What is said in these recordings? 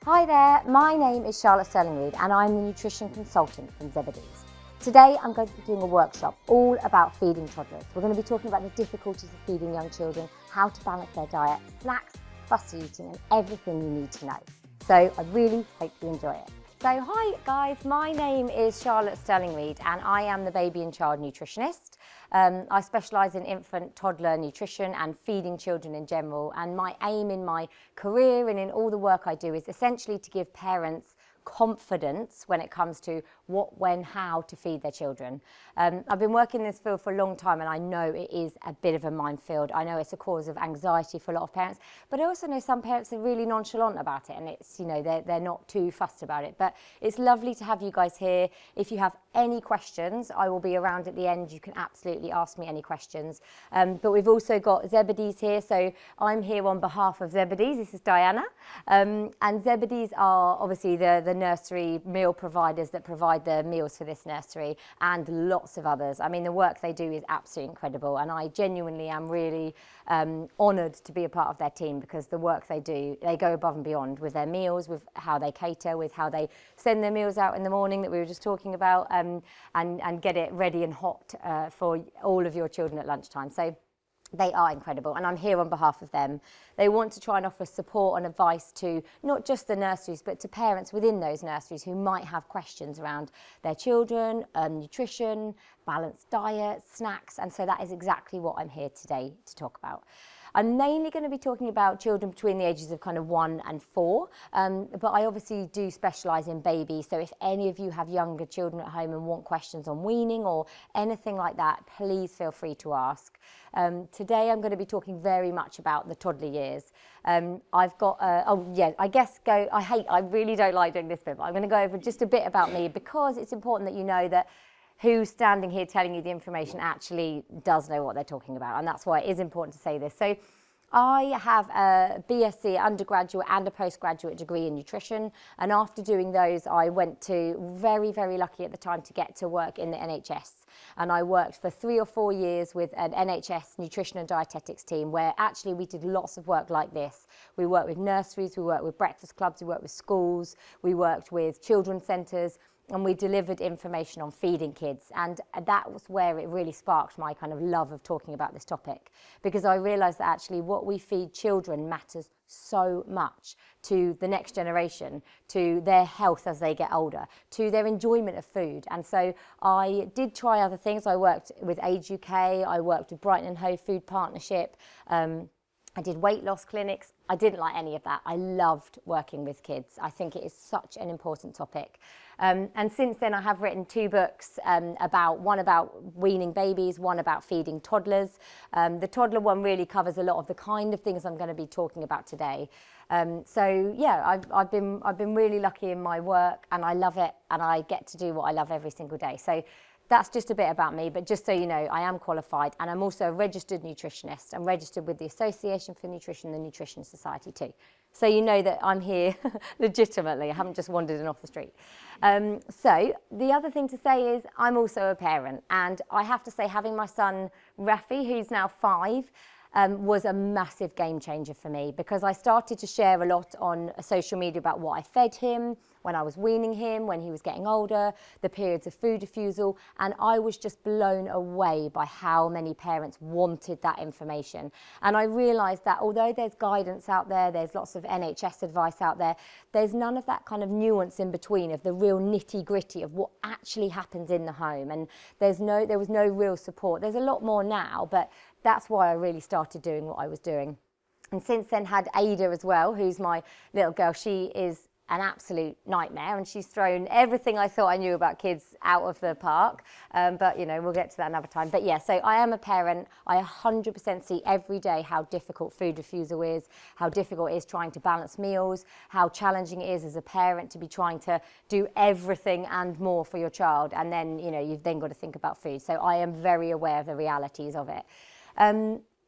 Hi there, my name is Charlotte Stirling-Reed and I'm the nutrition consultant from Zebedees. Today I'm going to be doing a workshop all about feeding toddlers. We're going to be talking about the difficulties of feeding young children, how to balance their diet, snacks, fussy eating and everything you need to know. So I really hope you enjoy it. So hi guys, my name is Charlotte Stirling-Reed and I am the Baby and Child Nutritionist. I specialise in infant, toddler nutrition and feeding children in general, and my aim in my career and in all the work I do is essentially to give parents confidence when it comes to what, when, how to feed their children. I've been working in this field for a long time and I know it is a bit of a minefield. I know it's a cause of anxiety for a lot of parents, but I also know some parents are really nonchalant about it and it's, you know, they're not too fussed about it. But it's lovely to have you guys here. If you have any questions, I will be around at the end. You can absolutely ask me any questions. But we've also got Zebedees here, so I'm here on behalf of Zebedees. This is Diana. And Zebedees are obviously the nursery meal providers that provide the meals for this nursery and lots of others. I mean, the work they do is absolutely incredible and I genuinely am really honoured to be a part of their team because the work they do, they go above and beyond with their meals, with how they cater, with how they send their meals out in the morning that we were just talking about and get it ready and hot for all of your children at lunchtime. So they are incredible and I'm here on behalf of them. They want to try and offer support and advice to not just the nurseries but to parents within those nurseries who might have questions around their children, nutrition, balanced diet, snacks, and so that is exactly what I'm here today to talk about. I'm mainly going to be talking about children between the ages of kind of 1 and 4, but I obviously do specialise in babies, so if any of you have younger children at home and want questions on weaning or anything like that, please feel free to ask. Today I'm going to be talking very much about the toddler years. I've got, I really don't like doing this bit, but I'm going to go over just a bit about me because it's important that you know that who's standing here telling you the information actually does know what they're talking about, and that's why it is important to say this. So I have a BSc undergraduate and a postgraduate degree in nutrition, and after doing those I went to, very lucky at the time, to get to work in the NHS, and I worked for 3 or 4 years with an NHS nutrition and dietetics team where actually we did lots of work like this. We worked with nurseries, we worked with breakfast clubs, we worked with schools, we worked with children's centres, and we delivered information on feeding kids, and that was where it really sparked my kind of love of talking about this topic, because I realised that actually what we feed children matters so much to the next generation, to their health as they get older, to their enjoyment of food. And so I did try other things. I worked with Age UK, I worked with Brighton and Hove Food Partnership, I did weight loss clinics. I didn't like any of that. I loved working with kids. I think it is such an important topic. And since then I have written 2 books, one about weaning babies, one about feeding toddlers. The toddler one really covers a lot of the kind of things I'm going to be talking about today. So yeah, I've been really lucky in my work and I love it and I get to do what I love every single day. So that's just a bit about me, but just so you know, I am qualified and I'm also a registered nutritionist. I'm registered with the Association for Nutrition and the Nutrition Society too. So you know that I'm here legitimately. I haven't just wandered in off the street. So the other thing to say is I'm also a parent, and I have to say having my son Rafi, who's now 5, was a massive game changer for me because I started to share a lot on social media about what I fed him, when I was weaning him, when he was getting older, the periods of food refusal, and I was just blown away by how many parents wanted that information. And I realised that although there's guidance out there, there's lots of NHS advice out there, there's none of that kind of nuance in between of the real nitty-gritty of what actually happens in the home, and there was no real support. There's a lot more now, but that's why I really started doing what I was doing. And since then had Ada as well, who's my little girl. She is an absolute nightmare and she's thrown everything I thought I knew about kids out of the park, but you know, we'll get to that another time. But yeah, so I am a parent. I 100% see every day how difficult food refusal is, how difficult it is trying to balance meals, how challenging it is as a parent to be trying to do everything and more for your child, and then, you know, you've then got to think about food. So I am very aware of the realities of it.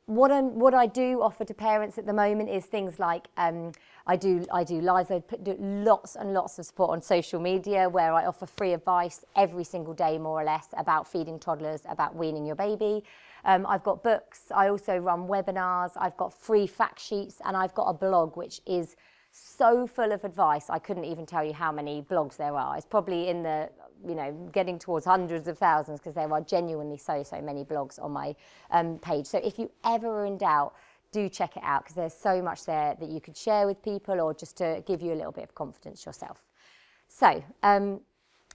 What I do offer to parents at the moment is things like I do lives. I do lots and lots of support on social media where I offer free advice every single day, more or less, about feeding toddlers, about weaning your baby. I've got books. I also run webinars. I've got free fact sheets, and I've got a blog which is so full of advice. I couldn't even tell you how many blogs there are. It's probably in the, getting towards hundreds of thousands, because there are genuinely so many blogs on my page. So if you ever are in doubt, do check it out, because there's so much there that you could share with people, or just to give you a little bit of confidence yourself. So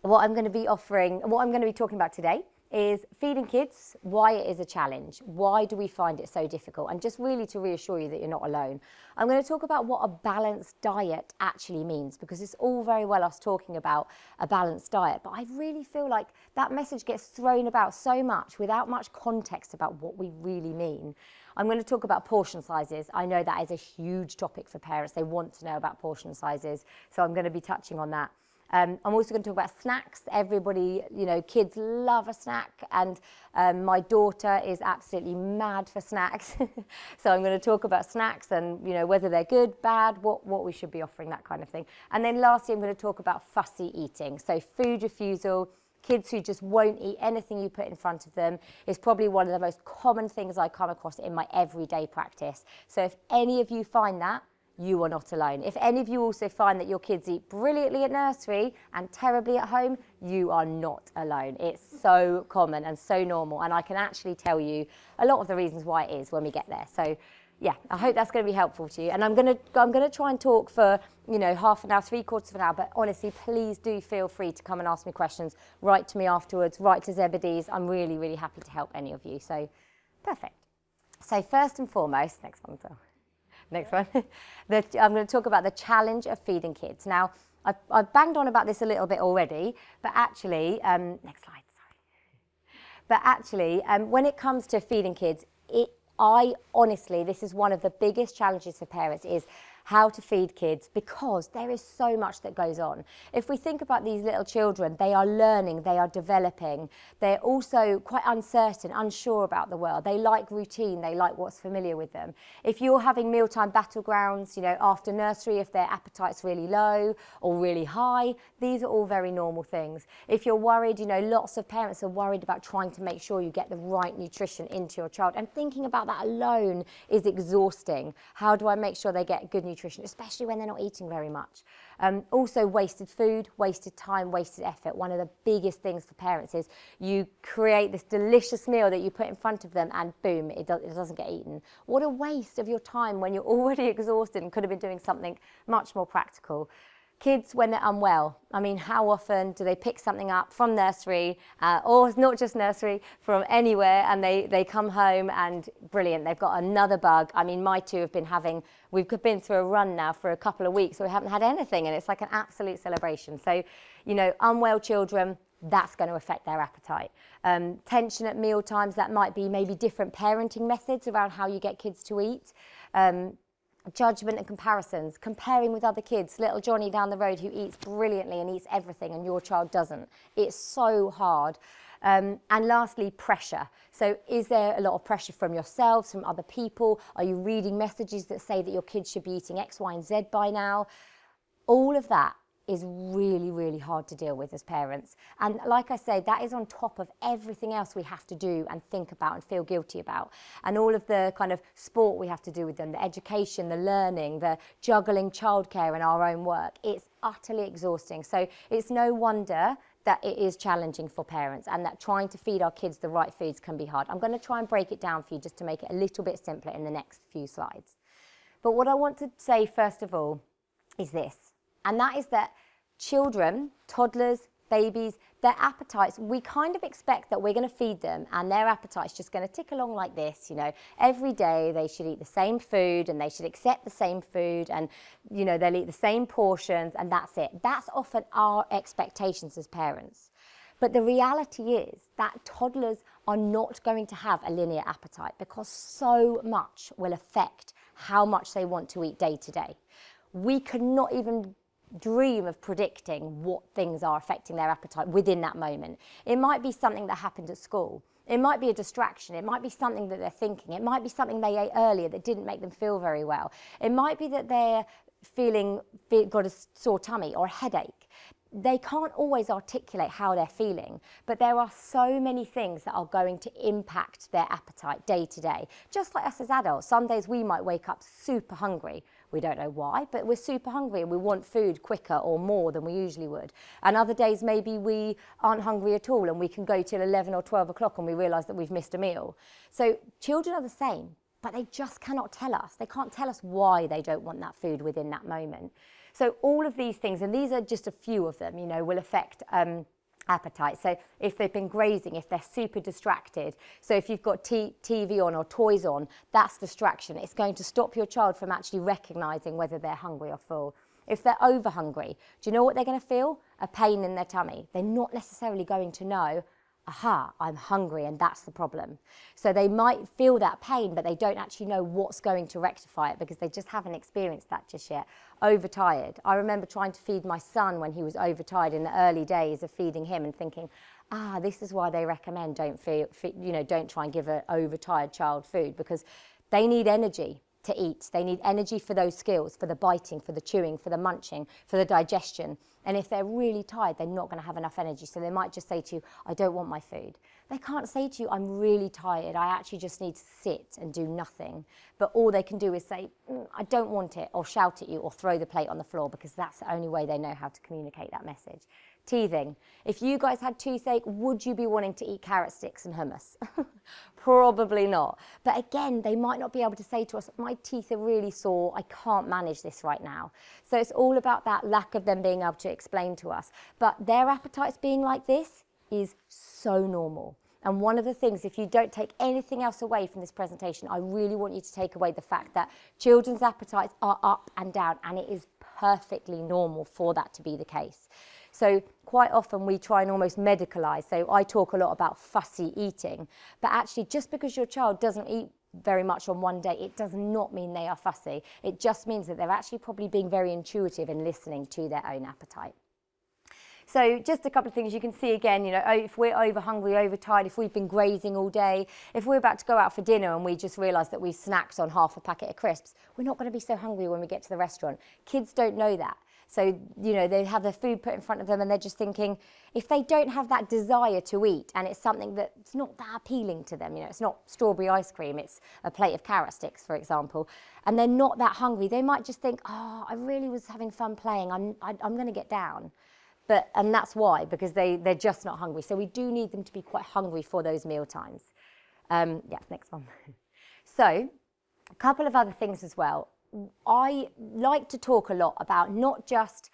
what I'm going to be talking about today is feeding kids, why it is a challenge, why do we find it so difficult, and just really to reassure you that you're not alone. I'm going to talk about what a balanced diet actually means, because it's all very well us talking about a balanced diet, but I really feel like that message gets thrown about so much without much context about what we really mean. I'm going to talk about portion sizes. I know that is a huge topic for parents. They want to know about portion sizes, so I'm going to be touching on that. I'm also going to talk about snacks. Everybody, kids love a snack, and my daughter is absolutely mad for snacks. So I'm going to talk about snacks and, whether they're good, bad, what we should be offering, that kind of thing. And then lastly, I'm going to talk about fussy eating. So food refusal, kids who just won't eat anything you put in front of them, is probably one of the most common things I come across in my everyday practice. So if any of you find that, you are not alone. If any of you also find that your kids eat brilliantly at nursery and terribly at home, you are not alone. It's so common and so normal, and I can actually tell you a lot of the reasons why it is when we get there. So yeah, I hope that's going to be helpful to you. And I'm going to try and talk for half an hour, 3/4 of an hour, but honestly, please do feel free to come and ask me questions. Write to me afterwards, write to Zebedees. I'm really, really happy to help any of you. So perfect. So first and foremost, next one. I'm going to talk about the challenge of feeding kids. Now, I've banged on about this a little bit already, but actually, next slide, sorry. But actually, when it comes to feeding kids, this is one of the biggest challenges for parents, is how to feed kids, because there is so much that goes on. If we think about these little children, they are learning, they are developing, they're also quite uncertain, unsure about the world. They like routine, they like what's familiar with them. If you're having mealtime battlegrounds, after nursery, if their appetite's really low or really high, these are all very normal things. If you're worried, lots of parents are worried about trying to make sure you get the right nutrition into your child, and thinking about that alone is exhausting. How do I make sure they get good nutrition, especially when they're not eating very much? Also wasted food, wasted time, wasted effort. One of the biggest things for parents is you create this delicious meal that you put in front of them, and boom, it doesn't get eaten. What a waste of your time when you're already exhausted and could have been doing something much more practical. Kids, when they're unwell, how often do they pick something up from nursery, or not just nursery, from anywhere, and they come home and brilliant, they've got another bug. My two we've been through a run now for a couple of weeks, so we haven't had anything, and it's like an absolute celebration. So, unwell children, that's going to affect their appetite. Tension at meal times, that might be maybe different parenting methods around how you get kids to eat. Judgment and comparisons, comparing with other kids, little Johnny down the road who eats brilliantly and eats everything, and your child doesn't. It's so hard. And lastly, pressure. So is there a lot of pressure from yourselves, from other people? Are you reading messages that say that your kids should be eating X, Y, and Z by now? All of that is really, really hard to deal with as parents. And like I say, that is on top of everything else we have to do and think about and feel guilty about. And all of the kind of sport we have to do with them, the education, the learning, the juggling childcare and our own work. It's utterly exhausting. So it's no wonder that it is challenging for parents, and that trying to feed our kids the right foods can be hard. I'm going to try and break it down for you just to make it a little bit simpler in the next few slides. But what I want to say first of all is this, and that is that children, toddlers, babies, their appetites, we kind of expect that we're going to feed them and their appetite's just going to tick along like this, every day they should eat the same food and they should accept the same food, and, they'll eat the same portions, and that's it. That's often our expectations as parents. But the reality is that toddlers are not going to have a linear appetite, because so much will affect how much they want to eat day to day. We cannot even dream of predicting what things are affecting their appetite within that moment. It might be something that happened at school. It might be a distraction. It might be something that they're thinking. It might be something they ate earlier that didn't make them feel very well. It might be that they're got a sore tummy or a headache. they can't always articulate how they're feeling, but there are so many things that are going to impact their appetite day to day. Just like us as adults, some days we might wake up super hungry. We don't know why, but we're super hungry and we want food quicker or more than we usually would. And other days maybe we aren't hungry at all and we can go till 11 or 12 o'clock and we realise that we've missed a meal. So children are the same, but they just cannot tell us. They can't tell us why they don't want that food within that moment. So all of these things, and these are just a few of them, will affect appetite. So if they've been grazing, if they're super distracted, so if you've got TV on or toys on, that's distraction. It's going to stop your child from actually recognising whether they're hungry or full. If they're over hungry, do you know what they're going to feel? A pain in their tummy. They're not necessarily going to know, aha, I'm hungry and that's the problem. So they might feel that pain, but they don't actually know what's going to rectify it because they just haven't experienced that just yet. Overtired. I remember trying to feed my son when he was overtired in the early days of feeding him and thinking, this is why they recommend don't try and give an overtired child food, because they need energy to eat. They need energy for those skills, for the biting, for the chewing, for the munching, for the digestion. And if they're really tired, they're not going to have enough energy. So they might just say to you, I don't want my food. They can't say to you, I'm really tired. I actually just need to sit and do nothing. But all they can do is say, I don't want it, or shout at you, or throw the plate on the floor, because that's the only way they know how to communicate that message. Teething. If you guys had toothache, would you be wanting to eat carrot sticks and hummus? Probably not. But again, they might not be able to say to us, my teeth are really sore, I can't manage this right now. So it's all about that lack of them being able to explain to us. But their appetites being like this is so normal. And one of the things, if you don't take anything else away from this presentation, I really want you to take away the fact that children's appetites are up and down, and it is perfectly normal for that to be the case. So quite often we try and almost medicalise. So I talk a lot about fussy eating, but actually just because your child doesn't eat very much on one day, it does not mean they are fussy. It just means that they're actually probably being very intuitive in listening to their own appetite. So just a couple of things you can see again, if we're over hungry, overtired, if we've been grazing all day, if we're about to go out for dinner and we just realise that we've snacked on half a packet of crisps, we're not going to be so hungry when we get to the restaurant. Kids don't know that. So, they have their food put in front of them and they're just thinking, if they don't have that desire to eat and it's something that's not that appealing to them, it's not strawberry ice cream, it's a plate of carrot sticks, for example, and they're not that hungry, they might just think, I really was having fun playing, I'm going to get down. And that's why, because they're just not hungry. So we do need them to be quite hungry for those meal times. Next one. So a couple of other things as well. I like to talk a lot about not just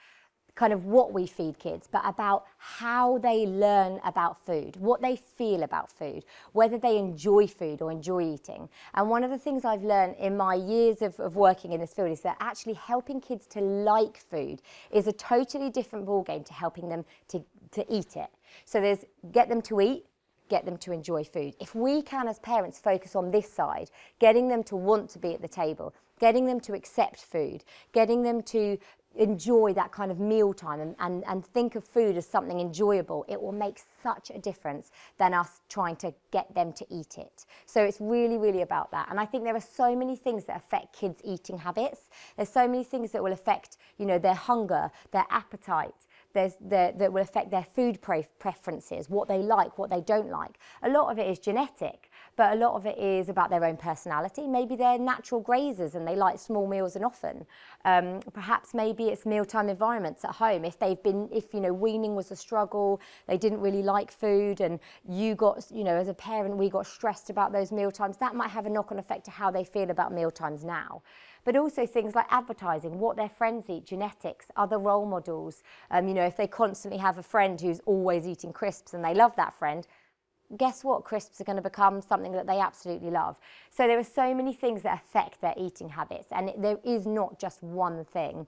kind of what we feed kids, but about how they learn about food, what they feel about food, whether they enjoy food or enjoy eating. And one of the things I've learned in my years of working in this field is that actually helping kids to like food is a totally different ballgame to helping them to eat it. So there's get them to eat, get them to enjoy food. If we can, as parents, focus on this side, getting them to want to be at the table, getting them to accept food, getting them to enjoy that kind of meal time and think of food as something enjoyable, it will make such a difference than us trying to get them to eat it. So it's really, really about that. And I think there are so many things that affect kids' eating habits. There's so many things that will affect, their hunger, their appetite, that will affect their food preferences, what they like, what they don't like. A lot of it is genetic, but a lot of it is about their own personality. Maybe they're natural grazers and they like small meals and often. Perhaps maybe it's mealtime environments at home. If weaning was a struggle, they didn't really like food, and you got, as a parent, we got stressed about those meal times, that might have a knock-on effect to how they feel about meal times now. But also things like advertising, what their friends eat, genetics, other role models. If they constantly have a friend who's always eating crisps and they love that friend, guess what? Crisps are going to become something that they absolutely love. So there are so many things that affect their eating habits, and there is not just one thing.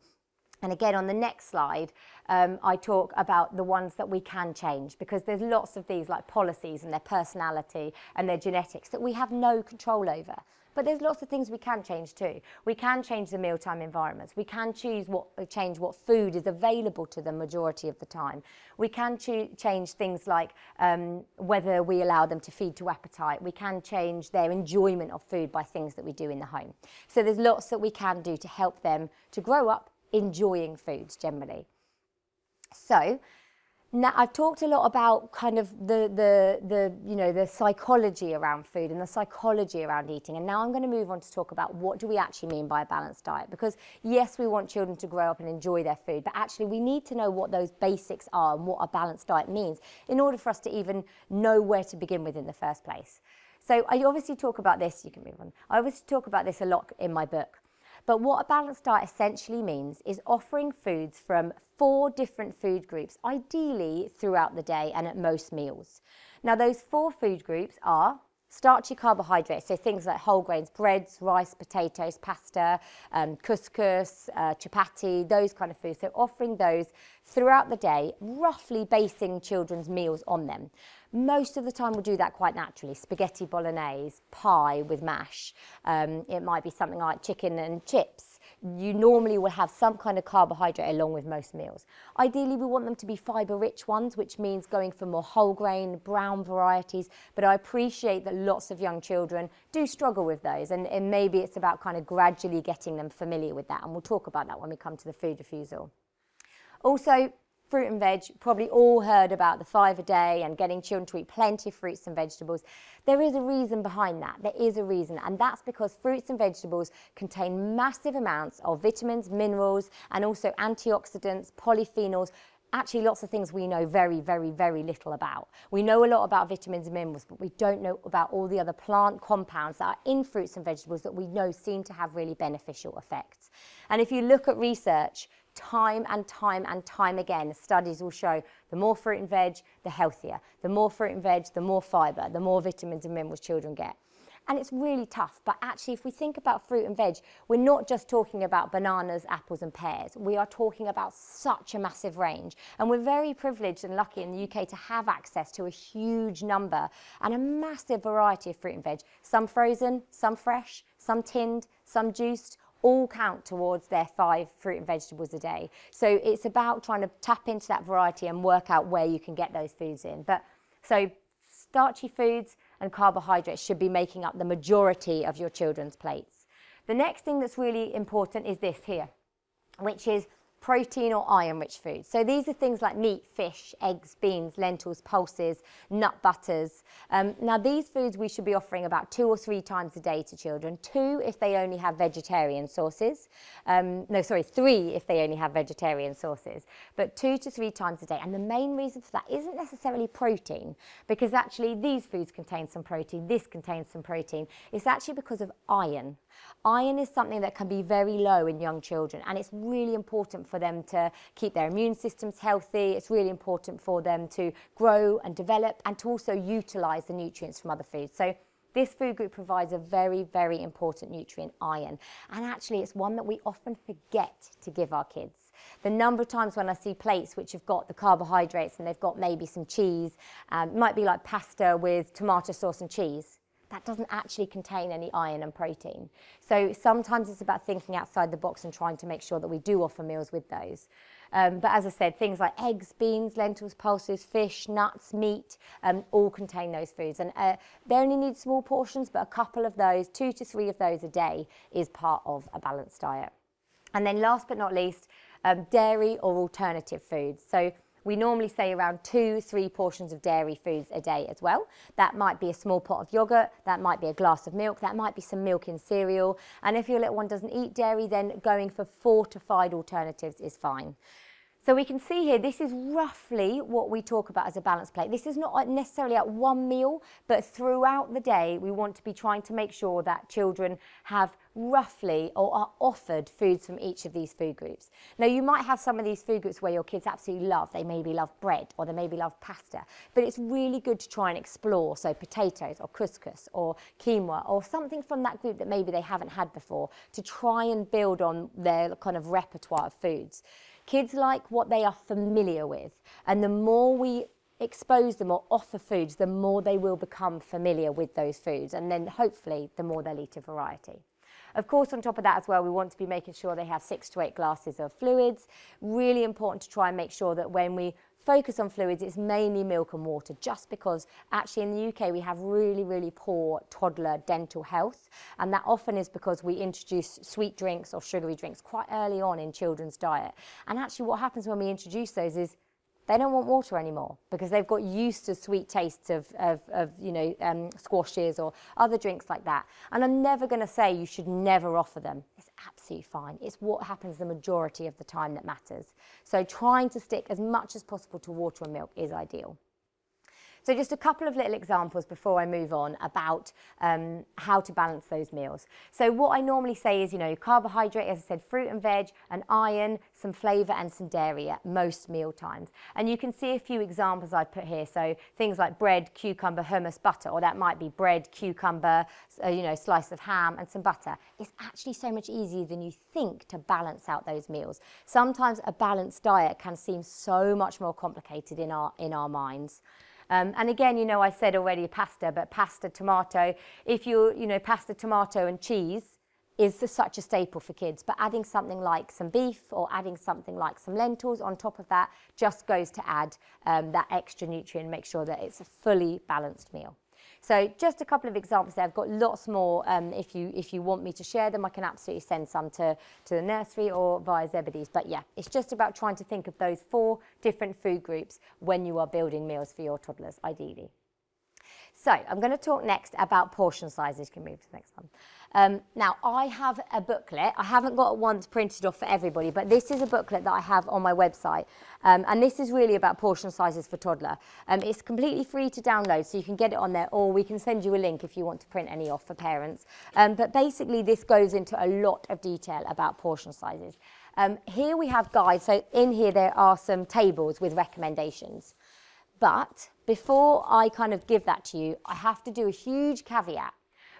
And again, on the next slide, I talk about the ones that we can change, because there's lots of these like policies and their personality and their genetics that we have no control over. But there's lots of things we can change too. We can change the mealtime environments. We can change what food is available to the majority of the time. We can change things like whether we allow them to feed to appetite. We can change their enjoyment of food by things that we do in the home. So there's lots that we can do to help them to grow up enjoying foods generally. So now I've talked a lot about kind of the psychology around food and the psychology around eating, and now I'm going to move on to talk about what do we actually mean by a balanced diet, because yes, we want children to grow up and enjoy their food, but actually we need to know what those basics are and what a balanced diet means in order for us to even know where to begin with in the first place. So I obviously talk about this, you can move on, I obviously talk about this a lot in my book. But what a balanced diet essentially means is offering foods from 4 different food groups, ideally throughout the day and at most meals. Now, those 4 food groups are starchy carbohydrates, so things like whole grains, breads, rice, potatoes, pasta, couscous, chapati, those kind of foods. So offering those throughout the day, roughly basing children's meals on them. Most of the time we'll do that quite naturally. Spaghetti bolognese, pie with mash. It might be something like chicken and chips. You normally will have some kind of carbohydrate along with most meals. Ideally, we want them to be fibre-rich ones, which means going for more whole grain, brown varieties. But I appreciate that lots of young children do struggle with those, and maybe it's about kind of gradually getting them familiar with that. And we'll talk about that when we come to the food refusal. Also, fruit and veg, probably all heard about the 5 a day and getting children to eat plenty of fruits and vegetables. There is a reason behind that. There is a reason, and that's because fruits and vegetables contain massive amounts of vitamins, minerals, and also antioxidants, polyphenols. Actually, lots of things we know very, very, very little about. We know a lot about vitamins and minerals, but we don't know about all the other plant compounds that are in fruits and vegetables that we know seem to have really beneficial effects. And if you look at research, time and time again, studies will show the more fruit and veg, the healthier. The more fruit and veg, the more fibre, the more vitamins and minerals children get. And it's really tough, but actually if we think about fruit and veg, we're not just talking about bananas, apples and pears. We are talking about such a massive range. And we're very privileged and lucky in the UK to have access to a huge number and a massive variety of fruit and veg. Some frozen, some fresh, some tinned, some juiced, all count towards their 5 fruit and vegetables a day. So it's about trying to tap into that variety and work out where you can get those foods in. But so starchy foods and carbohydrates should be making up the majority of your children's plates. The next thing that's really important is this here, which is protein or iron-rich foods. So these are things like meat, fish, eggs, beans, lentils, pulses, nut butters. Now these foods we should be offering about 2 or 3 times a day to children. 2 if they only have vegetarian sources. 3 if they only have vegetarian sources. But 2 to 3 times a day. And the main reason for that isn't necessarily protein, because actually these foods contain some protein, this contains some protein. It's actually because of iron. Iron is something that can be very low in young children, and it's really important for them to keep their immune systems healthy. It's really important for them to grow and develop and to also utilise the nutrients from other foods. So this food group provides a very, very important nutrient, iron. And actually it's one that we often forget to give our kids. The number of times when I see plates which have got the carbohydrates and they've got maybe some cheese, might be like pasta with tomato sauce and cheese. That doesn't actually contain any iron and protein. So sometimes it's about thinking outside the box and trying to make sure that we do offer meals with those. But as I said, things like eggs, beans, lentils, pulses, fish, nuts, meat, all contain those foods. And they only need small portions, but a couple of those, 2 to 3 of those a day is part of a balanced diet. And then last but not least, dairy or alternative foods. So we normally say around 2-3 portions of dairy foods a day as well. That might be a small pot of yogurt, that might be a glass of milk, that might be some milk in cereal. And if your little one doesn't eat dairy, then going for fortified alternatives is fine. So we can see here, this is roughly what we talk about as a balanced plate. This is not necessarily at one meal, but throughout the day, we want to be trying to make sure that children have roughly or are offered foods from each of these food groups. Now, you might have some of these food groups where your kids absolutely love. They maybe love bread or they maybe love pasta, but it's really good to try and explore. So potatoes or couscous or quinoa or something from that group that maybe they haven't had before to try and build on their kind of repertoire of foods. Kids like what they are familiar with, and the more we expose them or offer foods, the more they will become familiar with those foods, and then hopefully the more they'll eat a variety. Of course, on top of that as well, we want to be making sure they have 6 to 8 glasses of fluids. Really important to try and make sure that when we focus on fluids, it's mainly milk and water, just because actually in the UK we have really, really poor toddler dental health, and that often is because we introduce sweet drinks or sugary drinks quite early on in children's diet. And actually what happens when we introduce those is they don't want water anymore because they've got used to sweet tastes of squashes or other drinks like that. And I'm never going to say you should never offer them. It's absolutely fine. It's what happens the majority of the time that matters. So trying to stick as much as possible to water and milk is ideal. So just a couple of little examples before I move on about how to balance those meals. So what I normally say is, carbohydrate, as I said, fruit and veg, an iron, some flavour and some dairy at most meal times. And you can see a few examples I put here. So things like bread, cucumber, hummus, butter, or that might be bread, cucumber, slice of ham and some butter. It's actually so much easier than you think to balance out those meals. Sometimes a balanced diet can seem so much more complicated in our minds. And again, I said already pasta, but pasta, tomato, if pasta, tomato and cheese is such a staple for kids, but adding something like some beef or adding something like some lentils on top of that just goes to add that extra nutrient, make sure that it's a fully balanced meal. So just a couple of examples there. I've got lots more. If you want me to share them, I can absolutely send some to the nursery or via Zebedees. But yeah, it's just about trying to think of those 4 different food groups when you are building meals for your toddlers, ideally. So I'm going to talk next about portion sizes. You can move to the next one. Now, I have a booklet. I haven't got one that's printed off for everybody, but this is a booklet that I have on my website. And this is really about portion sizes for toddler. It's completely free to download, so you can get it on there, or we can send you a link if you want to print any off for parents. But basically, this goes into a lot of detail about portion sizes. Here we have guides. So in here, there are some tables with recommendations. But before I kind of give that to you, I have to do a huge caveat,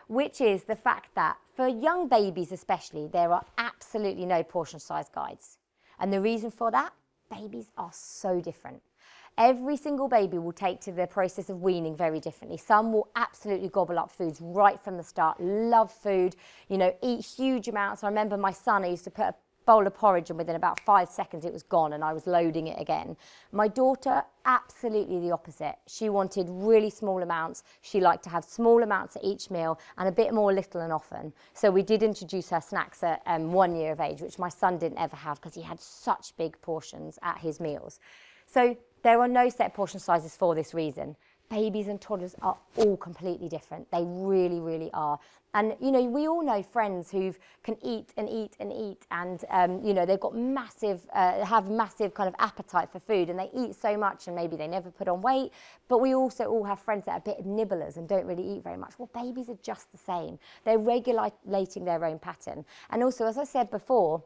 which is the fact that for young babies especially, there are absolutely no portion size guides. And the reason for that, babies are so different. Every single baby will take to the process of weaning very differently. Some will absolutely gobble up foods right from the start, love food, eat huge amounts. I remember my son, I used to put a bowl of porridge and within about 5 seconds it was gone and I was loading it again. My daughter, absolutely the opposite. She wanted really small amounts. She liked to have small amounts at each meal and a bit more little and often. So we did introduce her snacks at 1 year of age, which my son didn't ever have because he had such big portions at his meals. So there are no set portion sizes for this reason. Babies and toddlers are all completely different. They really, really are. And, we all know friends who can eat and eat and eat and, they've got have massive kind of appetite for food and they eat so much and maybe they never put on weight. But we also all have friends that are a bit nibblers and don't really eat very much. Well, babies are just the same. They're regulating their own pattern. And also, as I said before,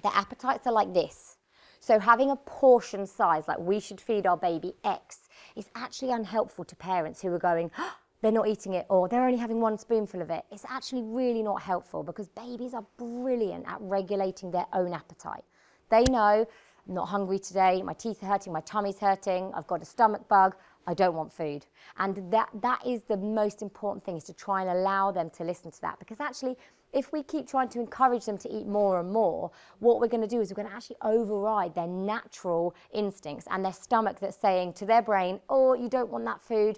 their appetites are like this. So having a portion size, like we should feed our baby X, is actually unhelpful to parents who are going, oh, they're not eating it, or they're only having 1 spoonful of it. It's actually really not helpful because babies are brilliant at regulating their own appetite. They know, I'm not hungry today, my teeth are hurting, my tummy's hurting, I've got a stomach bug, I don't want food. And that is the most important thing, is to try and allow them to listen to that. Because actually, if we keep trying to encourage them to eat more and more, what we're going to do is we're going to actually override their natural instincts and their stomach that's saying to their brain, oh, you don't want that food,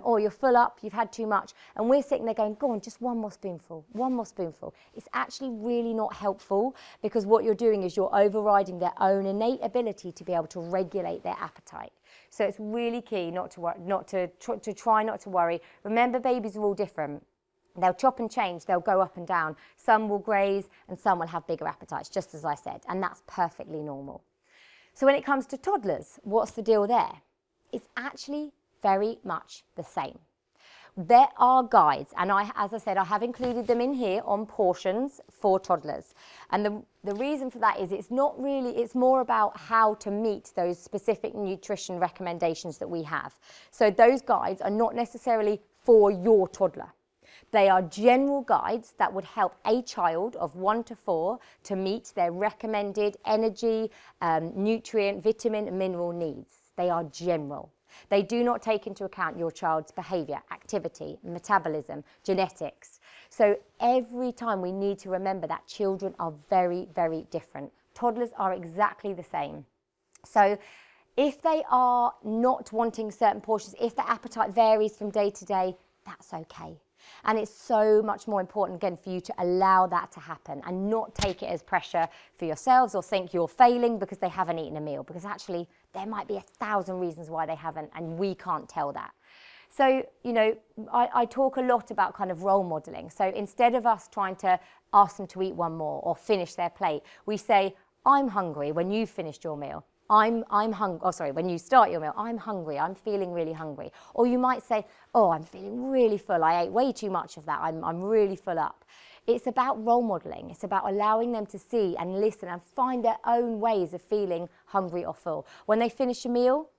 or you're full up, you've had too much. And we're sitting there going, go on, just 1 more spoonful, 1 more spoonful. It's actually really not helpful because what you're doing is you're overriding their own innate ability to be able to regulate their appetite. So it's really key not to try not to worry. Remember, babies are all different. They'll chop and change, they'll go up and down. Some will graze and some will have bigger appetites, just as I said, and that's perfectly normal. So when it comes to toddlers, what's the deal there? It's actually very much the same. There are guides, and as I said, I have included them in here on portions for toddlers. And the reason for that is it's more about how to meet those specific nutrition recommendations that we have. So those guides are not necessarily for your toddler. They are general guides that would help a child of 1 to 4 to meet their recommended energy, nutrient, vitamin and mineral needs. They are general. They do not take into account your child's behaviour, activity, metabolism, genetics. So every time we need to remember that children are very, very different. Toddlers are exactly the same. So If they are not wanting certain portions, if the appetite varies from day to day, that's okay. And it's so much more important, again, for you to allow that to happen and not take it as pressure for yourselves or think you're failing because they haven't eaten a meal, because actually there might be 1,000 reasons why they haven't, and we can't tell that. So, you know, I talk a lot about kind of role modelling. So instead of us trying to ask them to eat one more or finish their plate, we say, I'm hungry when you've finished your meal. I'm hungry, oh sorry, when you start your meal, I'm hungry, I'm feeling really hungry. Or you might say, oh, I'm feeling really full, I ate way too much of that, I'm really full up. It's about role modelling. It's about allowing them to see and listen and find their own ways of feeling hungry or full. When they finish a meal,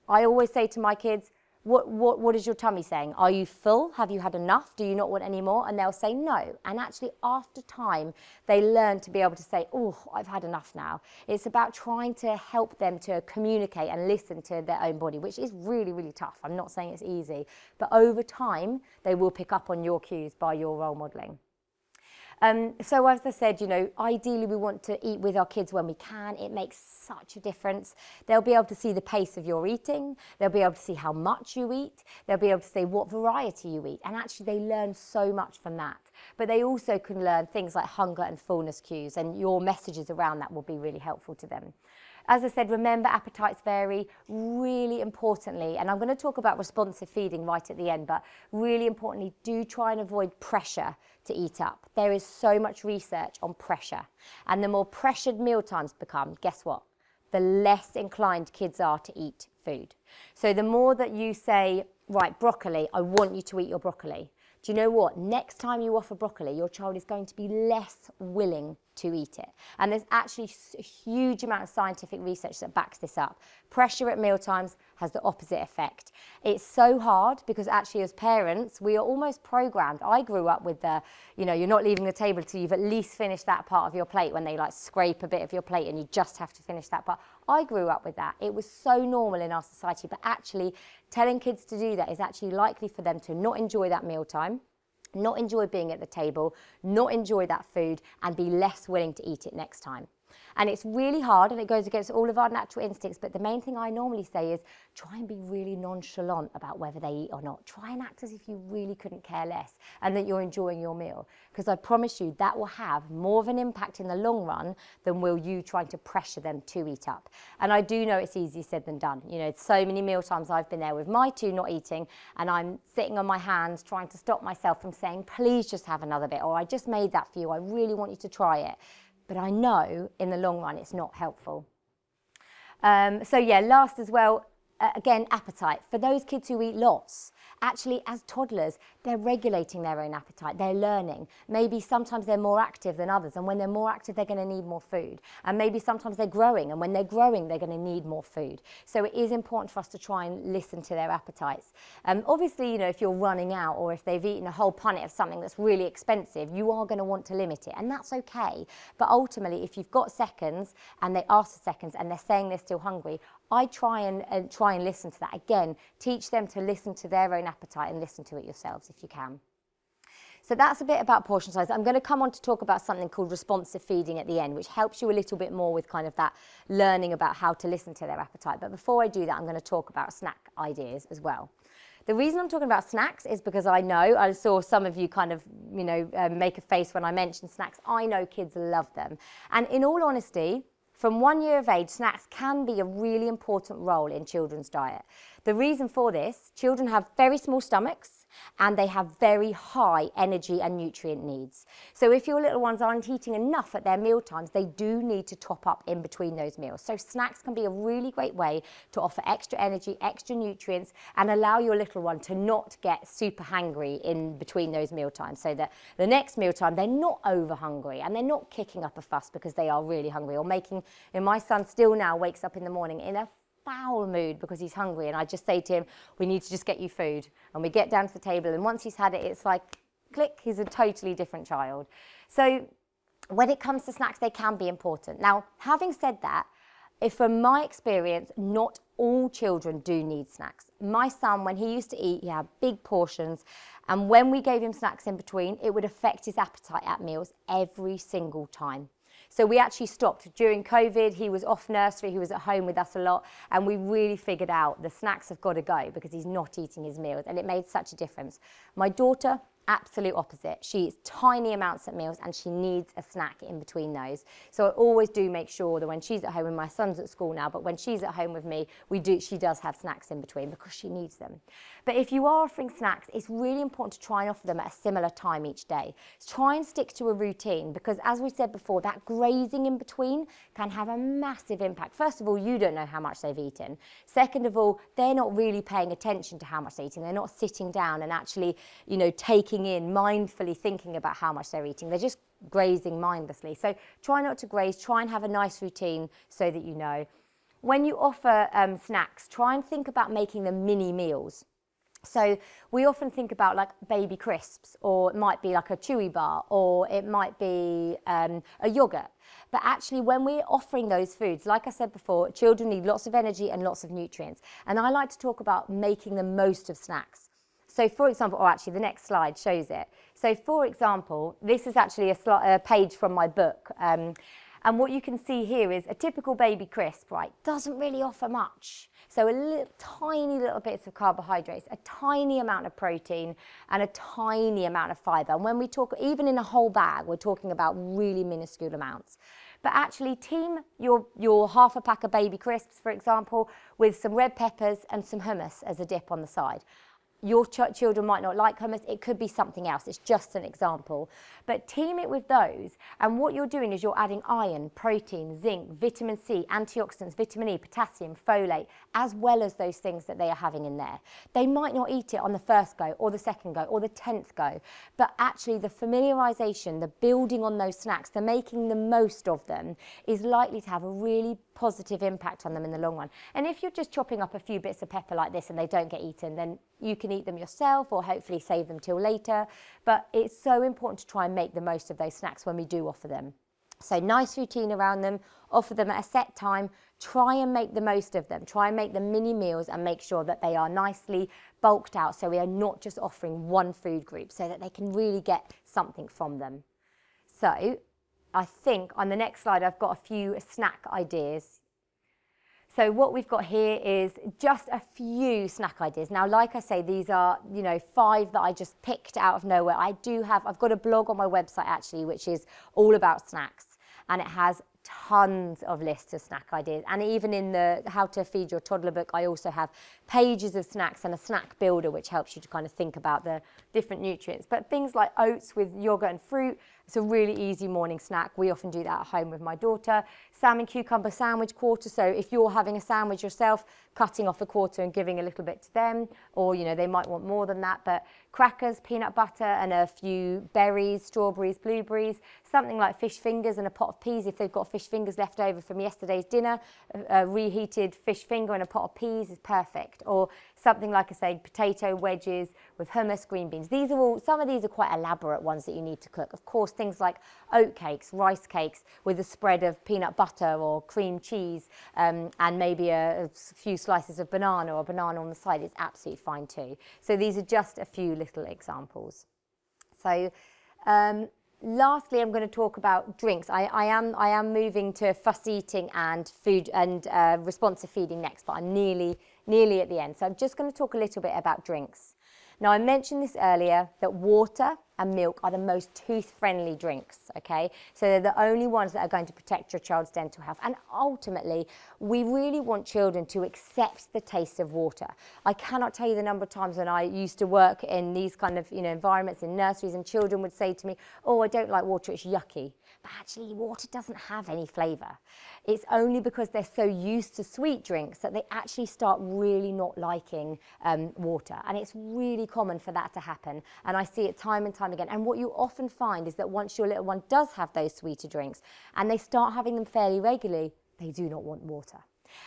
I always say to my kids, what is your tummy saying? Are you full? Have you had enough? Do you not want any more? And they'll say no. And actually, after time, they learn to be able to say, oh, I've had enough now. It's about trying to help them to communicate and listen to their own body, which is really, really tough. I'm not saying it's easy. But over time, they will pick up on your cues by your role modelling. So as I said, you know, ideally we want to eat with our kids when we can. It makes such a difference. They'll be able to see the pace of your eating. They'll be able to see how much you eat. They'll be able to see what variety you eat. And actually they learn so much from that. But they also can learn things like hunger and fullness cues, and your messages around that will be really helpful to them. As I said, remember, appetites vary. Really importantly, and I'm going to talk about responsive feeding right at the end, but really importantly, do try and avoid pressure to eat up. There is so much research on pressure, and the more pressured meal times become, guess what? The less inclined kids are to eat food. So the more that you say, right, broccoli, I want you to eat your broccoli. Do you know what? Next time you offer broccoli, your child is going to be less willing to eat it. And there's actually a huge amount of scientific research that backs this up. Pressure at mealtimes has the opposite effect. It's so hard because actually as parents, we are almost programmed. I grew up with the, you know, you're not leaving the table till you've at least finished that part of your plate, when they like scrape a bit of your plate and you just have to finish that part. I grew up with that. It was so normal in our society, but actually telling kids to do that is actually likely for them to not enjoy that mealtime, not enjoy being at the table, not enjoy that food, and be less willing to eat it next time. And it's really hard, and it goes against all of our natural instincts, but the main thing I normally say is try and be really nonchalant about whether they eat or not. Try and act as if you really couldn't care less and that you're enjoying your meal, because I promise you that will have more of an impact in the long run than will you trying to pressure them to eat up. And I do know it's easier said than done. You know, so many meal times I've been there with my two not eating, and I'm sitting on my hands trying to stop myself from saying, please just have another bit, or I just made that for you, I really want you to try it. But I know in the long run it's not helpful. So yeah, last as well, again, appetite. For those kids who eat lots, actually as toddlers, they're regulating their own appetite, they're learning. Maybe sometimes they're more active than others, and when they're more active, they're going to need more food. And maybe sometimes they're growing, and when they're growing, they're going to need more food. So it is important for us to try and listen to their appetites. Obviously, you know, if you're running out or if they've eaten a whole punnet of something that's really expensive, you are going to want to limit it, and that's okay. But ultimately, if you've got seconds and they ask for seconds and they're saying they're still hungry, I try and listen to that. Again, teach them to listen to their own appetite and listen to it yourselves if you can. So that's a bit about portion size. I'm going to come on to talk about something called responsive feeding at the end, which helps you a little bit more with kind of that learning about how to listen to their appetite. But before I do that, I'm going to talk about snack ideas as well. The reason I'm talking about snacks is because I saw some of you kind of, you know, make a face when I mentioned snacks. I know kids love them. And in all honesty, from 1 year of age, snacks can be a really important role in children's diet. The reason for this, children have very small stomachs and they have very high energy and nutrient needs. So if your little ones aren't eating enough at their meal times, they do need to top up in between those meals. So snacks can be a really great way to offer extra energy, extra nutrients, and allow your little one to not get super hangry in between those meal times, so that the next meal time they're not over hungry and they're not kicking up a fuss because they are really hungry, or making, and my son still now wakes up in the morning in a foul mood because he's hungry, and I just say to him, we need to just get you food, and we get down to the table, and once he's had it, it's like click, he's a totally different child. So when it comes to snacks, they can be important. Now, having said that, if from my experience, not all children do need snacks. My son, when he used to eat, he had big portions, and when we gave him snacks in between, it would affect his appetite at meals every single time. So we actually stopped during COVID. He was off nursery, he was at home with us a lot, and we really figured out the snacks have got to go because he's not eating his meals, and it made such a difference. My daughter, absolute opposite. She eats tiny amounts at meals and she needs a snack in between those. So I always do make sure that when she's at home, and my son's at school now, but when she's at home with me, she does have snacks in between because she needs them. But if you are offering snacks, it's really important to try and offer them at a similar time each day. Try and stick to a routine because, as we said before, that grazing in between can have a massive impact. First of all, you don't know how much they've eaten. Second of all, they're not really paying attention to how much they're eating. They're not sitting down and actually, taking in, mindfully thinking about how much they're eating. They're just grazing mindlessly. So try not to graze, try and have a nice routine so that you know. When you offer snacks, try and think about making them mini meals. So we often think about like baby crisps, or it might be like a chewy bar, or it might be a yogurt. But actually, when we're offering those foods, like I said before, children need lots of energy and lots of nutrients. And I like to talk about making the most of snacks. So for example, or actually the next slide shows it. So for example, this is actually a page from my book. And what you can see here is a typical baby crisp, right, doesn't really offer much. So tiny little bits of carbohydrates, a tiny amount of protein, and a tiny amount of fibre. And when we talk, even in a whole bag, we're talking about really minuscule amounts. But actually team your half a pack of baby crisps, for example, with some red peppers and some hummus as a dip on the side. Your children might not like hummus, it could be something else, it's just an example. But team it with those, and what you're doing is you're adding iron, protein, zinc, vitamin C, antioxidants, vitamin E, potassium, folate, as well as those things that they are having in there. They might not eat it on the first go, or the second go, or the 10th go, but actually the familiarisation, the building on those snacks, the making the most of them, is likely to have a really positive impact on them in the long run. And if you're just chopping up a few bits of pepper like this and they don't get eaten, then you can eat them yourself or hopefully save them till later. But it's so important to try and make the most of those snacks when we do offer them. So nice routine around them, offer them at a set time, try and make the most of them, try and make them mini meals and make sure that they are nicely bulked out so we are not just offering one food group, so that they can really get something from them. So I think on the next slide I've got a few snack ideas. So what we've got here is just a few snack ideas. Now, like I say, these are, 5 that I just picked out of nowhere. I've got a blog on my website actually, which is all about snacks, and it has tons of lists of snack ideas. And even in the How to Feed Your Toddler book, I also have pages of snacks and a snack builder, which helps you to kind of think about the different nutrients. But things like oats with yogurt and fruit, it's a really easy morning snack. We often do that at home with my daughter. Salmon cucumber sandwich quarter. So if you're having a sandwich yourself, cutting off a quarter and giving a little bit to them, or they might want more than that. But crackers, peanut butter, and a few berries, strawberries, blueberries, something like fish fingers and a pot of peas if they've got fish fingers left over from yesterday's dinner. A reheated fish finger and a pot of peas is perfect. Or something like I say, potato wedges with hummus, green beans. Some of these are quite elaborate ones that you need to cook. Of course, things like oat cakes, rice cakes with a spread of peanut butter or cream cheese, and maybe a few slices of banana or banana on the side is absolutely fine too. So these are just a few little examples. So lastly, I'm going to talk about drinks. I am moving to fuss eating and food and responsive feeding next, but I'm nearly at the end. So I'm just going to talk a little bit about drinks. Now, I mentioned this earlier, that water and milk are the most tooth-friendly drinks, okay? So they're the only ones that are going to protect your child's dental health. And ultimately, we really want children to accept the taste of water. I cannot tell you the number of times when I used to work in these kind of environments in nurseries, and children would say to me, oh, I don't like water, it's yucky. But actually, water doesn't have any flavour. It's only because they're so used to sweet drinks that they actually start really not liking water. And it's really common for that to happen. And I see it time and time again. And what you often find is that once your little one does have those sweeter drinks and they start having them fairly regularly, they do not want water.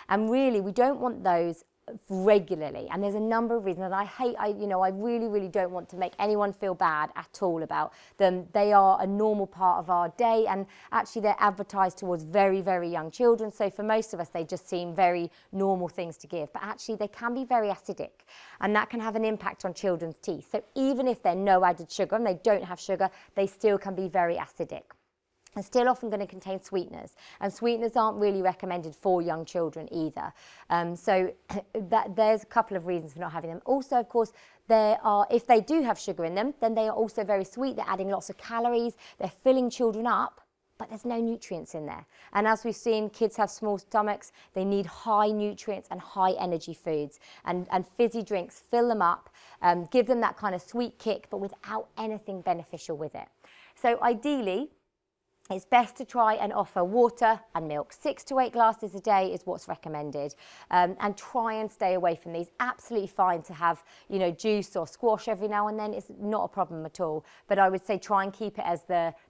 And really, we don't want those regularly, and there's a number of reasons, and I really don't want to make anyone feel bad at all about them. They are a normal part of our day, and actually they're advertised towards very, very young children, so for most of us they just seem very normal things to give, but actually they can be very acidic, and that can have an impact on children's teeth. So even if they're no added sugar and they don't have sugar, they still can be very acidic. are still often going to contain sweeteners, and sweeteners aren't really recommended for young children either. So there's a couple of reasons for not having them. Also, of course, if they do have sugar in them, then they are also very sweet. They're adding lots of calories, they're filling children up, but there's no nutrients in there. And as we've seen, kids have small stomachs, they need high nutrients and high energy foods. And fizzy drinks fill them up, give them that kind of sweet kick, but without anything beneficial with it. So ideally, it's best to try and offer water and milk. 6 to 8 glasses a day is what's recommended. And try and stay away from these. Absolutely fine to have, juice or squash every now and then. It's not a problem at all. But I would say try and keep it as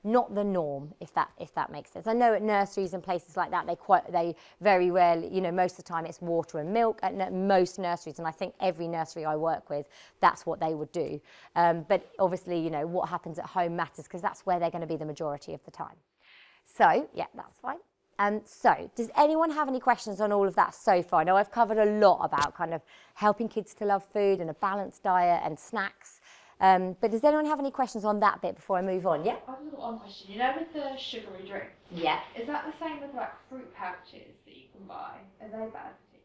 not the norm, if that makes sense. I know at nurseries and places like that, they very rarely, most of the time it's water and milk at most nurseries. And I think every nursery I work with, that's what they would do. But obviously, what happens at home matters, because that's where they're going to be the majority of the time. So, yeah, that's fine. So, does anyone have any questions on all of that so far? I know I've covered a lot about kind of helping kids to love food and a balanced diet and snacks. But does anyone have any questions on that bit before I move on? Yeah? I've got one question. With the sugary drink, yeah, is that the same with fruit pouches that you can buy? Are they bad for teeth?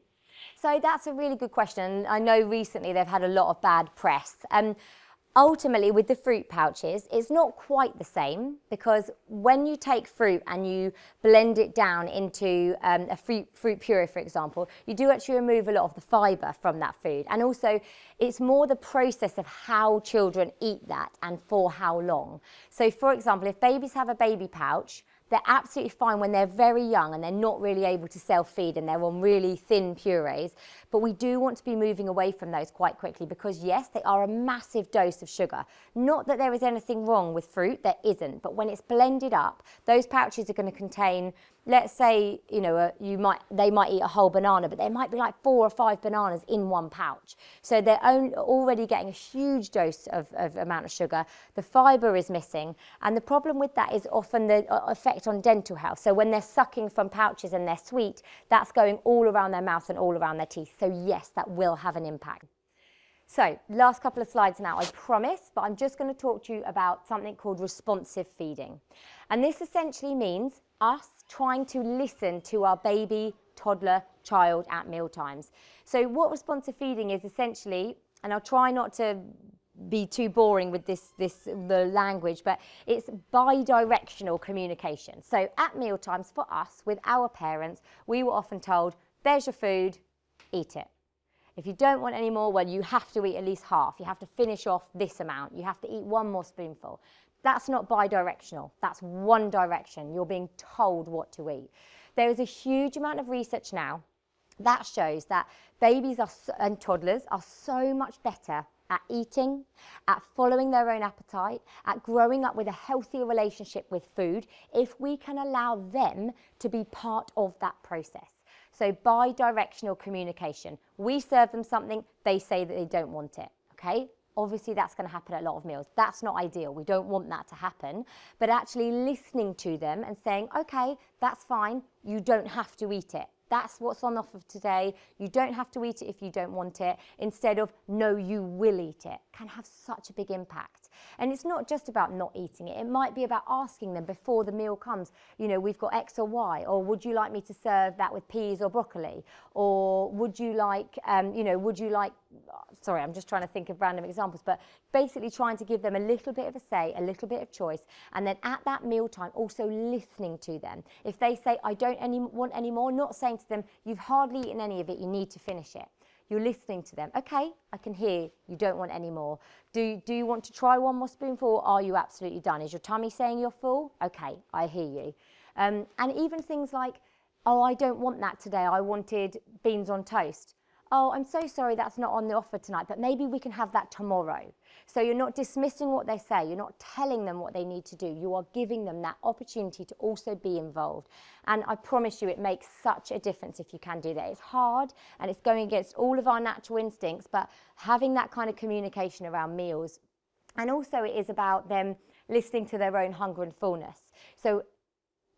So that's a really good question. I know recently they've had a lot of bad press. Ultimately, with the fruit pouches, it's not quite the same, because when you take fruit and you blend it down into a fruit puree, for example, you do actually remove a lot of the fibre from that food. And also, it's more the process of how children eat that and for how long. So, for example, if babies have a baby pouch, they're absolutely fine when they're very young and they're not really able to self-feed and they're on really thin purees. But we do want to be moving away from those quite quickly, because yes, they are a massive dose of sugar. Not that there is anything wrong with fruit, there isn't. But when it's blended up, those pouches are going to contain, let's say, they might eat a whole banana, but there might be like 4 or 5 bananas in one pouch. So they're already getting a huge dose of amount of sugar. The fibre is missing. And the problem with that is often the effect on dental health. So when they're sucking from pouches and they're sweet, that's going all around their mouth and all around their teeth. So yes, that will have an impact. So last couple of slides now, I promise, but I'm just going to talk to you about something called responsive feeding. And this essentially means us trying to listen to our baby, toddler, child at meal times. So what responsive feeding is essentially, and I'll try not to be too boring with the language, but it's bi-directional communication. So at meal times for us, with our parents, we were often told, there's your food, eat it. If you don't want any more, well, you have to eat at least half. You have to finish off this amount. You have to eat 1 more spoonful. That's not bi-directional. That's one direction. You're being told what to eat. There is a huge amount of research now that shows that babies and toddlers are so much better at eating, at following their own appetite, at growing up with a healthier relationship with food, if we can allow them to be part of that process. So bi-directional communication. We serve them something, they say that they don't want it, okay? Obviously, that's going to happen at a lot of meals. That's not ideal. We don't want that to happen. But actually listening to them and saying, okay, that's fine. You don't have to eat it. That's what's on offer today. You don't have to eat it if you don't want it. Instead of, no, you will eat it, can have such a big impact. And it's not just about not eating it. It might be about asking them before the meal comes, we've got X or Y, or would you like me to serve that with peas or broccoli? Or would you like, sorry, I'm just trying to think of random examples, but basically trying to give them a little bit of a say, a little bit of choice, and then at that mealtime also listening to them. If they say, I don't want any more, not saying to them, you've hardly eaten any of it, you need to finish it. You're listening to them. Okay, I can hear you don't want any more. Do you want to try 1 more spoonful, or are you absolutely done? Is your tummy saying you're full? Okay, I hear you. And even things like, oh, I don't want that today. I wanted beans on toast. Oh, I'm so sorry that's not on the offer tonight, but maybe we can have that tomorrow. So you're not dismissing what they say. You're not telling them what they need to do. You are giving them that opportunity to also be involved. And I promise you, it makes such a difference if you can do that. It's hard and it's going against all of our natural instincts, but having that kind of communication around meals. And also it is about them listening to their own hunger and fullness. So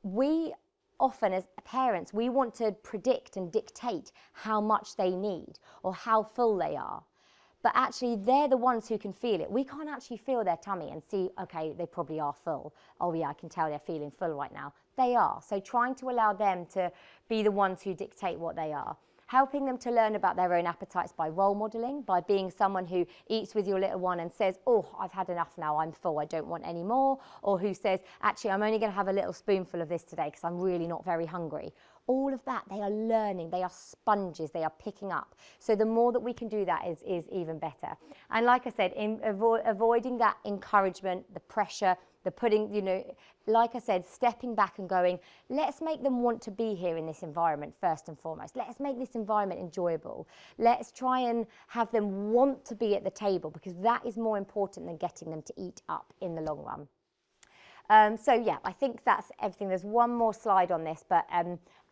we often as parents, we want to predict and dictate how much they need or how full they are. but actually they're the ones who can feel it. We can't actually feel their tummy and see, okay, they probably are full. Oh yeah, I can tell they're feeling full right now. They are. So trying to allow them to be the ones who dictate what they are. Helping them to learn about their own appetites by role modelling, by being someone who eats with your little one and says, oh, I've had enough now, I'm full, I don't want any more. Or who says, actually, I'm only going to have a little spoonful of this today because I'm really not very hungry. All of that, they are learning, they are sponges, they are picking up. So the more that we can do that is even better. And like I said, avoiding that encouragement, the pressure, the putting, you know, like I said, stepping back and going, let's make them want to be here in this environment first and foremost. Let's make this environment enjoyable. Let's try and have them want to be at the table, because that is more important than getting them to eat up in the long run. So yeah, I think that's everything. There's one more slide on this, but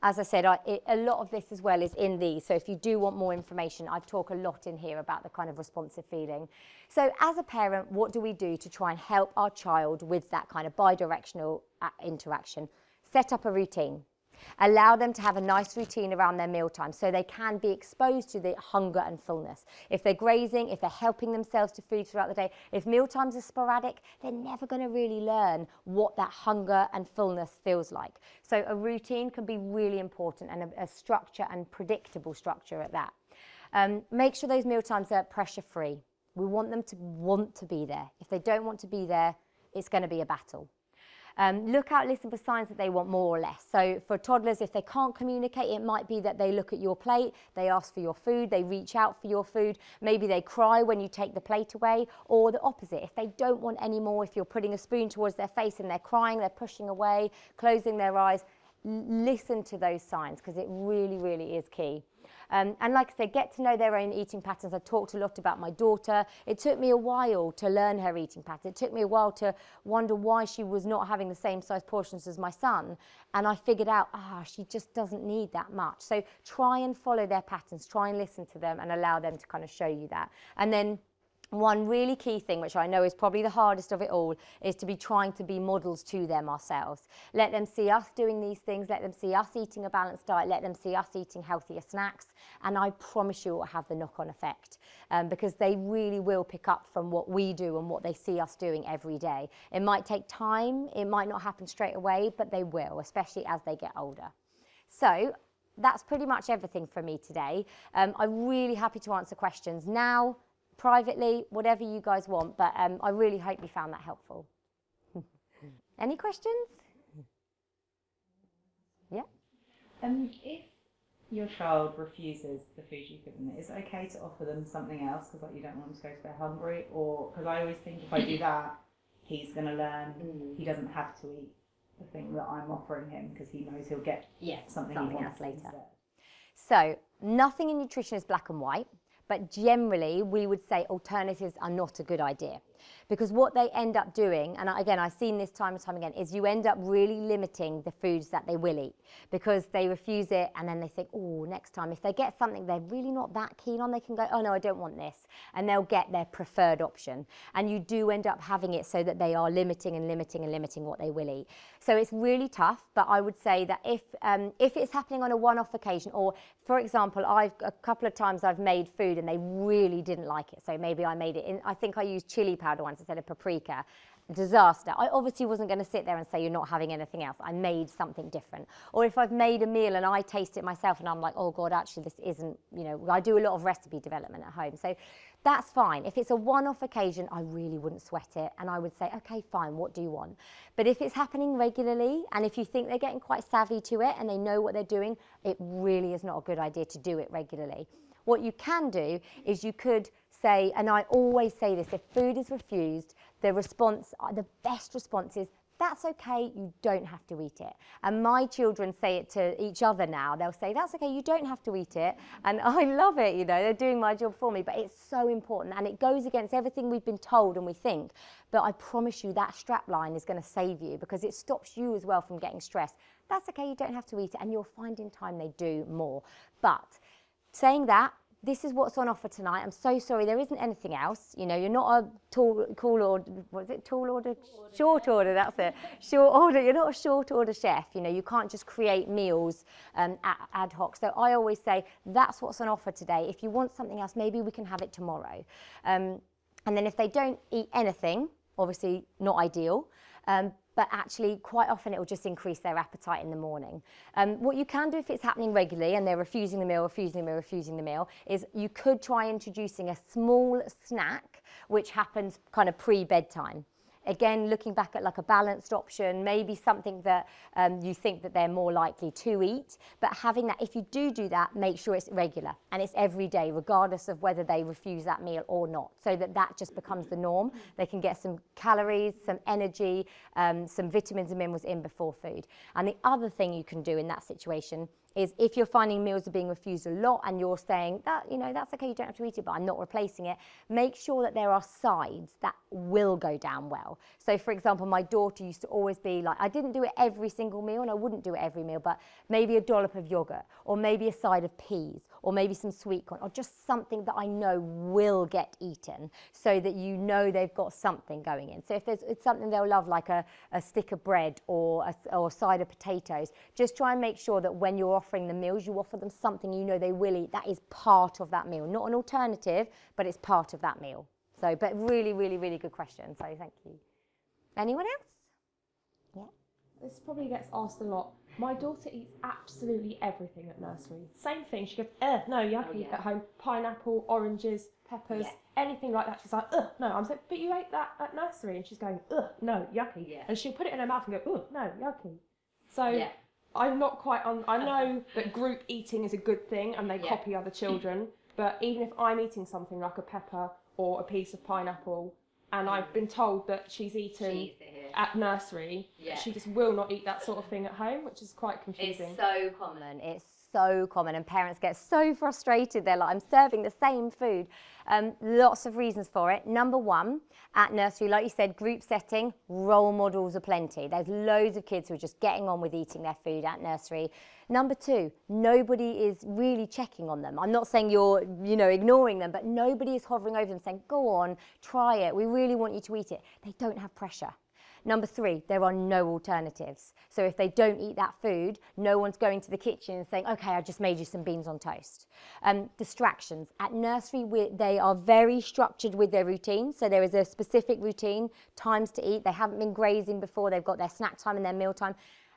as I said, a lot of this as well is in these. So if you do want more information, I talk a lot in here about the kind of responsive feeding. So as a parent, what do we do to try and help our child with that kind of bi-directional interaction? Set up a routine. Allow them to have a nice routine around their mealtime so they can be exposed to the hunger and fullness. If they're grazing, if they're helping themselves to food throughout the day, if mealtimes are sporadic, they're never going to really learn what that hunger and fullness feels like. So a routine can be really important, and a structure, and predictable structure at that. Make sure those mealtimes are pressure-free. We want them to want to be there. If they don't want to be there, it's going to be a battle. Look out, listen for signs that they want more or less. So for toddlers, if they can't communicate, it might be that they look at your plate, they ask for your food, they reach out for your food, maybe they cry when you take the plate away, or the opposite. If they don't want any more, if you're putting a spoon towards their face and they're crying, they're pushing away, closing their eyes, listen to those signs, because it really, really is key. And like I said, get to know their own eating patterns. I've talked a lot about my daughter. It took me a while to learn her eating pattern. It took me a while to wonder why she was not having the same size portions as my son. And I figured out, she just doesn't need that much. So try and follow their patterns, try and listen to them and allow them to kind of show you that. And then one really key thing, which I know is probably the hardest of it all, is to be trying to be models to them ourselves. Let them see us doing these things, let them see us eating a balanced diet, let them see us eating healthier snacks, and I promise you it will have the knock-on effect, because they really will pick up from what we do and what they see us doing every day. It might take time, it might not happen straight away, but they will, especially as they get older. So that's pretty much everything from me today. I'm really happy to answer questions now, privately, whatever you guys want, but I really hope you found that helpful. Any questions? Yeah? If your child refuses the food you give them, is it okay to offer them something else because like, you don't want them to go to bed hungry? Or, because I always think if I do that, he's going to learn he doesn't have to eat the thing that I'm offering him because he knows he'll get something he wants later. Instead. So, nothing in nutrition is black and white. But generally, we would say alternatives are not a good idea. Because what they end up doing, and again, I've seen this time and time again, is you end up really limiting the foods that they will eat. Because they refuse it, and then they think, oh, next time, if they get something they're really not that keen on, they can go, oh no, I don't want this. And they'll get their preferred option. And you do end up having it so that they are limiting and limiting and limiting what they will eat. So it's really tough, but I would say that if it's happening on a one-off occasion, or for example, a couple of times I've made food and they really didn't like it. So maybe I made it in, I think I used chili powder once instead of paprika. Disaster. I obviously wasn't going to sit there and say you're not having anything else. I made something different. Or if I've made a meal and I taste it myself and I'm like, oh God, actually this isn't, I do a lot of recipe development at home. So that's fine. If it's a one-off occasion, I really wouldn't sweat it. And I would say, okay, fine, what do you want? But if it's happening regularly, and if you think they're getting quite savvy to it and they know what they're doing, it really is not a good idea to do it regularly. What you can do is you could say, and I always say this, if food is refused, the best response is, that's okay, you don't have to eat it. And my children say it to each other now. They'll say, that's okay, you don't have to eat it. And I love it, they're doing my job for me, but it's so important. And it goes against everything we've been told and we think. But I promise you that strap line is going to save you, because it stops you as well from getting stressed. That's okay, you don't have to eat it. And you'll find in time they do more. But saying that, this is what's on offer tonight. I'm so sorry, there isn't anything else. You know, you're not a short order, that's it. Short order, you're not a short order chef. You know, you can't just create meals ad hoc. So I always say, that's what's on offer today. If you want something else, maybe we can have it tomorrow. And then if they don't eat anything, obviously not ideal, but actually quite often it will just increase their appetite in the morning. What you can do if it's happening regularly and they're refusing the meal, is you could try introducing a small snack which happens kind of pre-bedtime. Again, looking back at like a balanced option, maybe something that you think that they're more likely to eat, but having that, if you do that, make sure it's regular and it's every day, regardless of whether they refuse that meal or not, so that just becomes the norm. They can get some calories, some energy, some vitamins and minerals in before food. And the other thing you can do in that situation is if you're finding meals are being refused a lot and you're saying that, you know, that's okay, you don't have to eat it, but I'm not replacing it, make sure that there are sides that will go down well. So for example, my daughter used to always be like, I didn't do it every single meal and I wouldn't do it every meal, but maybe a dollop of yogurt or maybe a side of peas or maybe some sweet corn or just something that I know will get eaten, so that you know they've got something going in. So if it's something they'll love, like a stick of bread or a side of potatoes, just try and make sure that when you're offering the meals, you offer them something you know they will eat that is part of that meal, not an alternative, but it's part of that meal. So, but really, really, really good question. So thank you. Anyone else? Yeah. This probably gets asked a lot. My daughter eats absolutely everything at nursery. Same thing. She goes, no, yucky at home. Pineapple, oranges, peppers, anything like that. She's like, no. I'm saying, but you ate that at nursery. And she's going, no, yucky. Yeah. And she'll put it in her mouth and go, no, yucky. So I'm not quite on. I know that group eating is a good thing and they copy other children. But even if I'm eating something like a pepper or a piece of pineapple, and I've been told that she's eaten at nursery, she just will not eat that sort of thing at home, which is quite confusing. It's so common. It's so common, and parents get so frustrated. They're like, I'm serving the same food. Lots of reasons for it. Number one, at nursery, like you said, group setting, role models are plenty. There's loads of kids who are just getting on with eating their food at nursery. Number two, nobody is really checking on them. I'm not saying you're, ignoring them, but nobody is hovering over them saying, go on, try it. We really want you to eat it. They don't have pressure. Number three, there are no alternatives. So if they don't eat that food, no one's going to the kitchen and saying, okay, I just made you some beans on toast. Distractions. At nursery, they are very structured with their routine. So there is a specific routine, times to eat. They haven't been grazing before. They've got their snack time and their meal time.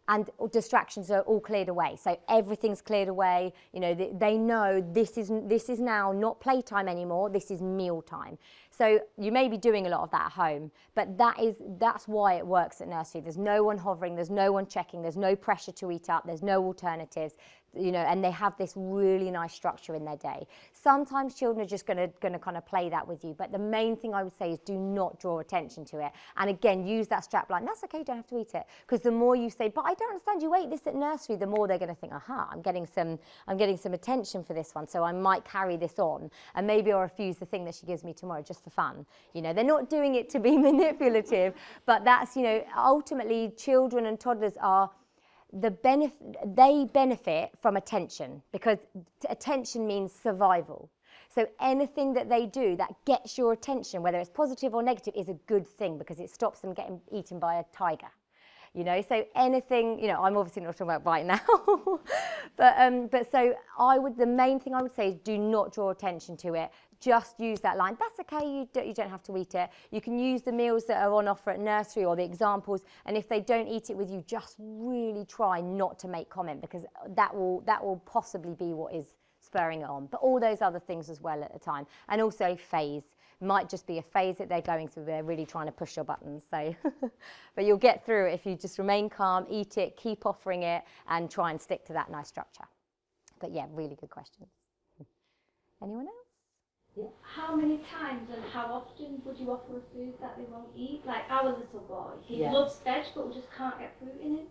And distractions are all cleared away. So everything's cleared away. They know this is now not playtime anymore. This is meal time. So you may be doing a lot of that at home, but that's why it works at nursery. There's no one hovering, there's no one checking, there's no pressure to eat up, there's no alternatives. And they have this really nice structure in their day. Sometimes children are just going to kind of play that with you, but the main thing I would say is do not draw attention to it. And again, use that strap line. That's okay, you don't have to eat it. Because the more you say, but I don't understand, you ate this at nursery, the more they're going to think, aha, I'm getting some attention for this one, so I might carry this on, and maybe I'll refuse the thing that she gives me tomorrow just for fun. They're not doing it to be manipulative, but that's, ultimately children and toddlers are they benefit from attention, because attention means survival. So anything that they do that gets your attention, whether it's positive or negative, is a good thing, because it stops them getting eaten by a tiger. So anything, I'm obviously not talking about right now, but so the main thing I would say is do not draw attention to it. Just use that line. That's okay, you don't have to eat it. You can use the meals that are on offer at nursery or the examples, and if they don't eat it with you, just really try not to make comment, because that will possibly be what is spurring it on. But all those other things as well at the time. And also phase. Might just be a phase that they're going through. They're really trying to push your buttons. So, but you'll get through it if you just remain calm, eat it, keep offering it, and try and stick to that nice structure. But yeah, really good questions. Anyone else? Yeah. How many times and how often would you offer a food that they won't eat? Like our little boy, he loves veg, but we just can't get fruit in him.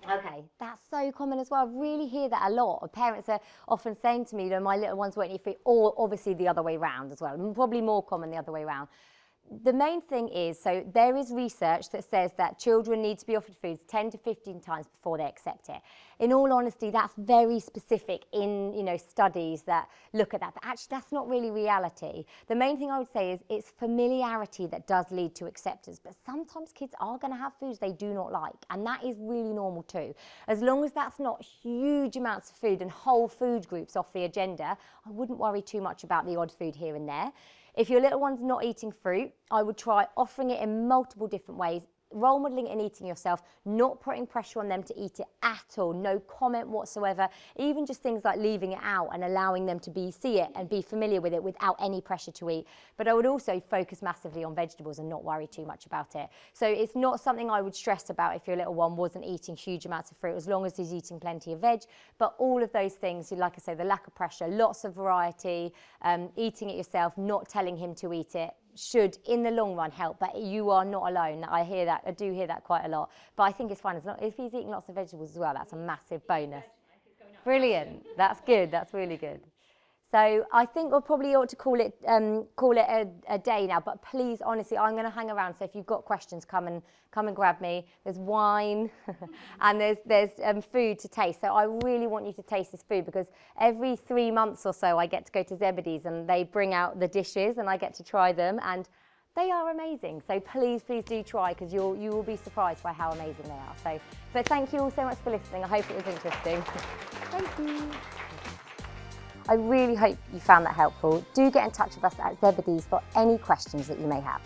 Okay, that's so common as well. I really hear that a lot. Parents are often saying to me, my little ones won't eat fruit, or obviously the other way round as well. Probably more common the other way round. the main thing is, so there is research that says that children need to be offered foods 10 to 15 times before they accept it. In all honesty, that's very specific in, studies that look at that, but actually that's not really reality. The main thing I would say is it's familiarity that does lead to acceptance, but sometimes kids are going to have foods they do not like, and that is really normal too. As long as that's not huge amounts of food and whole food groups off the agenda, I wouldn't worry too much about the odd food here and there. If your little one's not eating fruit, I would try offering it in multiple different ways, role modelling and eating yourself, not putting pressure on them to eat it at all, no comment whatsoever, even just things like leaving it out and allowing them to see it and be familiar with it without any pressure to eat. But I would also focus massively on vegetables and not worry too much about it. So it's not something I would stress about if your little one wasn't eating huge amounts of fruit, as long as he's eating plenty of veg. But all of those things, like I say, the lack of pressure, lots of variety, eating it yourself, not telling him to eat it, should in the long run help, but you are not alone. I do hear that quite a lot, but I think it's fine if he's eating lots of vegetables as well. That's a massive bonus. Brilliant. That's good. That's really good. So I think we'll probably ought to call it a day now, but please, honestly, I'm going to hang around, so if you've got questions, come and grab me. There's wine and there's food to taste. So I really want you to taste this food, because every 3 months or so I get to go to Zebedees and they bring out the dishes and I get to try them, and they are amazing. So please do try, because you will be surprised by how amazing they are. So, but thank you all so much for listening. I hope it was interesting. Thank you. I really hope you found that helpful. Do get in touch with us at Zebedees for any questions that you may have.